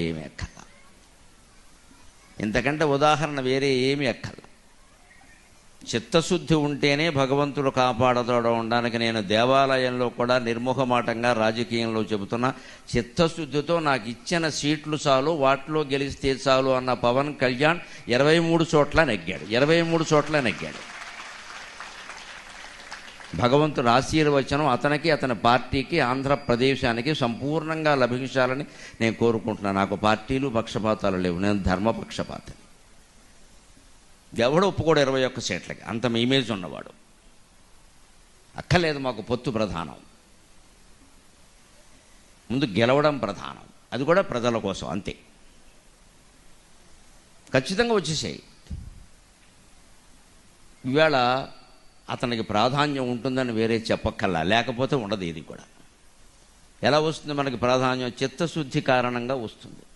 ఏమి ఎక్కల. ఇంతకంటే ఉదాహరణ వేరే ఏమి ఎక్కల. చిత్తశుద్ధి ఉంటేనే భగవంతుడు కాపాడతాడు ఉండడానికి నేను దేవాలయంలో కూడా నిర్మోహమాటంగా రాజకీయంలో చెబుతున్నా. చిత్తశుద్ధితో నాకు ఇచ్చిన సీట్లు చాలు, వాటిలో గెలిస్తే చాలు అన్న పవన్ కళ్యాణ్ 23 చోట్ల నెగ్గాడు. 23 చోట్ల నెగ్గాడు. భగవంతుడు ఆశీర్వచనం అతనికి, అతని పార్టీకి, ఆంధ్రప్రదేశానికి సంపూర్ణంగా లభించాలని నేను కోరుకుంటున్నాను. నాకు పార్టీలు పక్షపాతాలు లేవు. నేను ధర్మపక్షపాతం. ఎవడు ఒప్పుకోడు 21 సీట్లకి. అంత ఇమేజ్ ఉన్నవాడు. అక్కర్లేదు, మాకు పొత్తు ప్రధానం, ముందు గెలవడం ప్రధానం. అది కూడా ప్రజల కోసం అంతే. ఖచ్చితంగా వచ్చేసాయి. ఈవేళ అతనికి ప్రాధాన్యం ఉంటుందని వేరే చెప్పక్కల్లా, లేకపోతే ఉండదు. ఇది కూడా ఎలా వస్తుంది మనకి ప్రాధాన్యం? చిత్తశుద్ధి కారణంగా వస్తుంది.